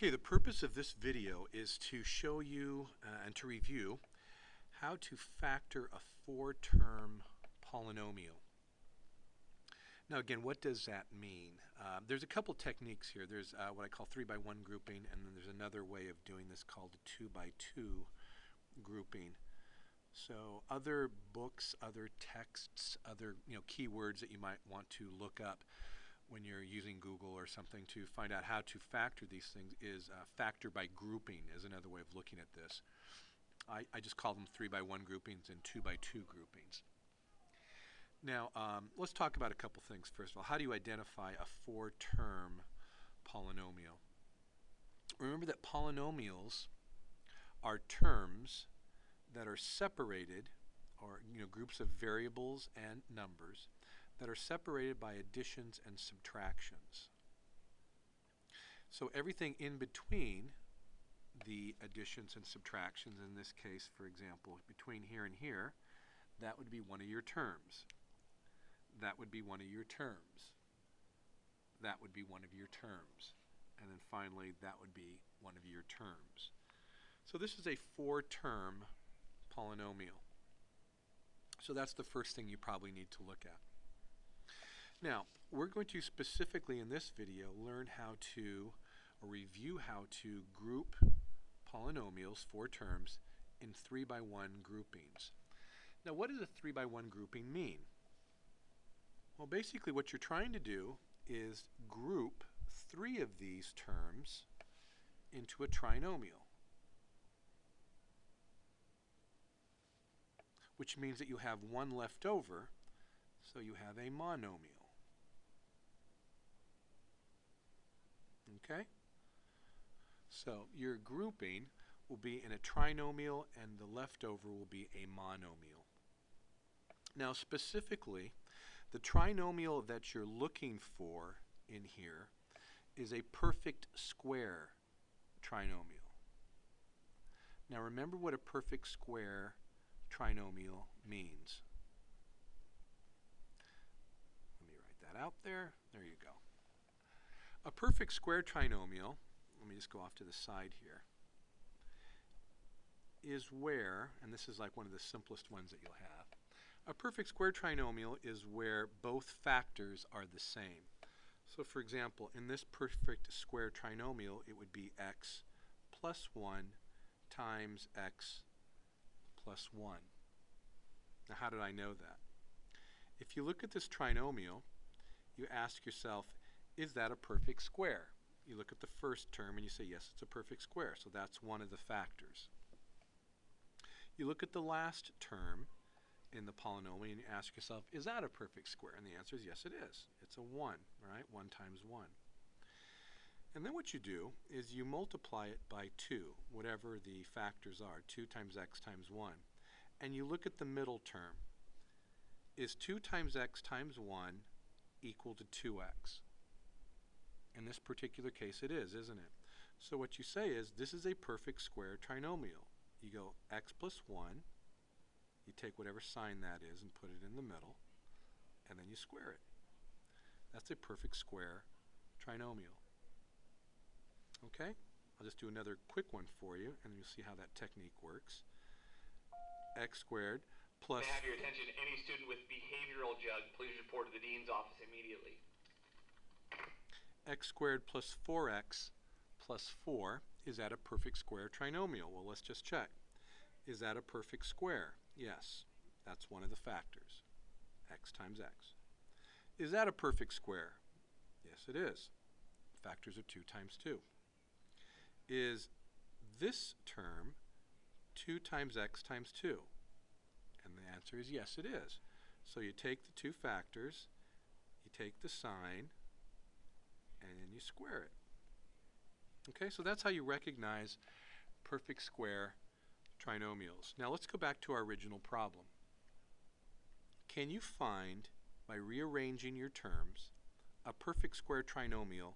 Okay, the purpose of this video is to show you and to review how to factor a four-term polynomial. Now again, what does that mean? There's a couple techniques here. There's what I call 3-by-1 grouping, and then there's another way of doing this called 2-by-2 grouping. So other books, other texts, other keywords that you might want to look up when you're using Google or something to find out how to factor these things is factor by grouping is another way of looking at this. I just call them 3-by-1 groupings and 2-by-2 groupings. Now let's talk about a couple things. First of all, how do you identify a four-term polynomial? Remember that polynomials are terms that are separated, or groups of variables and numbers that are separated by additions and subtractions. So everything in between the additions and subtractions, in this case, for example, between here and here, that would be one of your terms. That would be one of your terms. That would be one of your terms. And then finally, that would be one of your terms. So this is a four-term polynomial. So that's the first thing you probably need to look at. Now, we're going to specifically in this video learn how to, or review how to group polynomials, four terms, in 3-by-1 groupings. Now, what does a 3-by-1 grouping mean? Well, basically what you're trying to do is group three of these terms into a trinomial, which means that you have one left over, so you have a monomial. Okay? So your grouping will be in a trinomial and the leftover will be a monomial. Now specifically, the trinomial that you're looking for in here is a perfect square trinomial. Now remember what a perfect square trinomial means. Let me write that out there. There you go. A perfect square trinomial, let me just go off to the side here, is where, and this is like one of the simplest ones that you'll have, a perfect square trinomial is where both factors are the same. So for example, in this perfect square trinomial, it would be x plus 1 times x plus 1. Now how did I know that? If you look at this trinomial, you ask yourself, is that a perfect square? You look at the first term and you say, yes, it's a perfect square. So that's one of the factors. You look at the last term in the polynomial and you ask yourself, is that a perfect square? And the answer is yes, it is. It's a 1, right? 1 times 1. And then what you do is you multiply it by 2, whatever the factors are, 2 times x times 1. And you look at the middle term. Is 2 times x times 1 equal to 2x? In this particular case it is, isn't it? So what you say is, this is a perfect square trinomial. You go x plus 1, you take whatever sign that is and put it in the middle, and then you square it. That's a perfect square trinomial. Okay? I'll just do another quick one for you, and you'll see how that technique works. X squared plus... May I have your attention? Any student with behavioral jug, please report to the dean's office immediately. X squared plus 4x plus 4, is that a perfect square trinomial? Well, let's just check. Is that a perfect square? Yes, that's one of the factors, x times x. Is that a perfect square? Yes, it is. Factors are 2 times 2. Is this term 2 times x times 2? And the answer is yes, it is. So you take the two factors, you take the sign, and then you square it. Okay, so that's how you recognize perfect square trinomials. Now let's go back to our original problem. Can you find, by rearranging your terms, a perfect square trinomial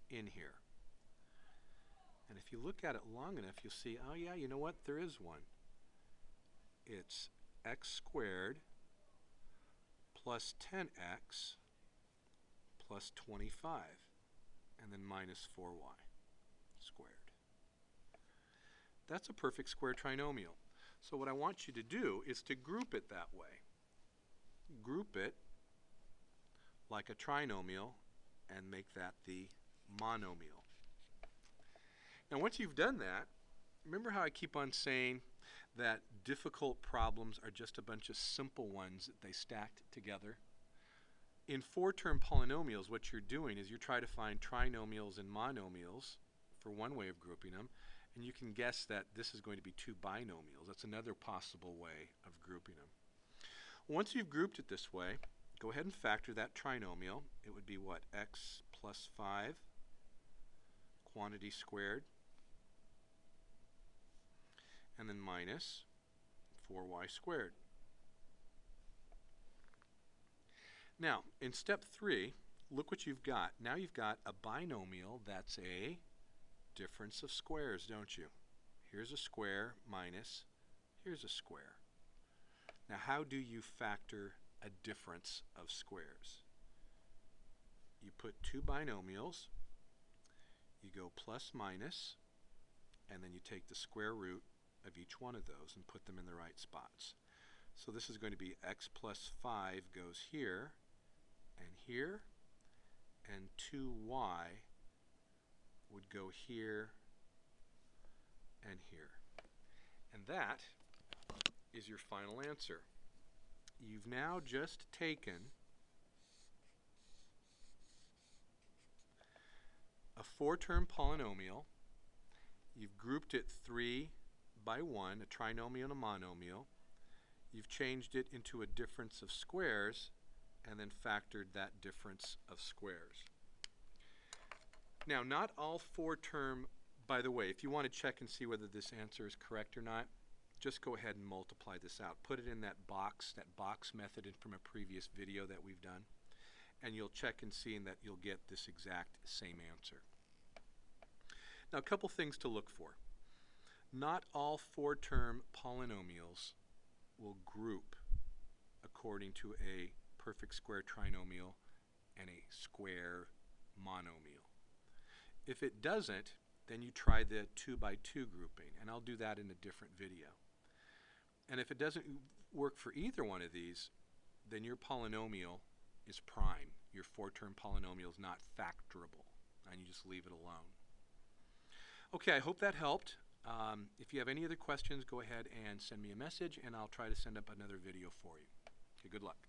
in here? And if you look at it long enough, you'll see, oh yeah, you know what? There is one. It's x squared plus 10x plus 25, and then minus 4y squared. That's a perfect square trinomial. So what I want you to do is to group it that way. Group it like a trinomial and make that the monomial. Now once you've done that, remember how I keep on saying that difficult problems are just a bunch of simple ones that they stacked together? In four-term polynomials, what you're doing is you're trying to find trinomials and monomials for one way of grouping them, and you can guess that this is going to be two binomials. That's another possible way of grouping them. Once you've grouped it this way, go ahead and factor that trinomial. It would be what? X plus 5, quantity squared, and then minus 4y squared. Now, in step 3, look what you've got. Now you've got a binomial that's a difference of squares, don't you? Here's a square minus, here's a square. Now, how do you factor a difference of squares? You put two binomials, you go plus minus, and then you take the square root of each one of those and put them in the right spots. So this is going to be x plus 5 goes here and here, and 2y would go here and here. And that is your final answer. You've now just taken a four-term polynomial, you've grouped it 3 by 1, a trinomial and a monomial, you've changed it into a difference of squares, and then factored that difference of squares. Now, not all four-term, by the way, if you want to check and see whether this answer is correct or not, just go ahead and multiply this out. Put it in that box method from a previous video that we've done, and you'll check and see that you'll get this exact same answer. Now, a couple things to look for. Not all four-term polynomials will group according to a perfect square trinomial and a square monomial. If it doesn't, then you try the 2 by 2 grouping, and I'll do that in a different video. And if it doesn't work for either one of these, then your polynomial is prime. Your four-term polynomial is not factorable, and you just leave it alone. Okay, I hope that helped. If you have any other questions, go ahead and send me a message, and I'll try to send up another video for you. Okay, good luck.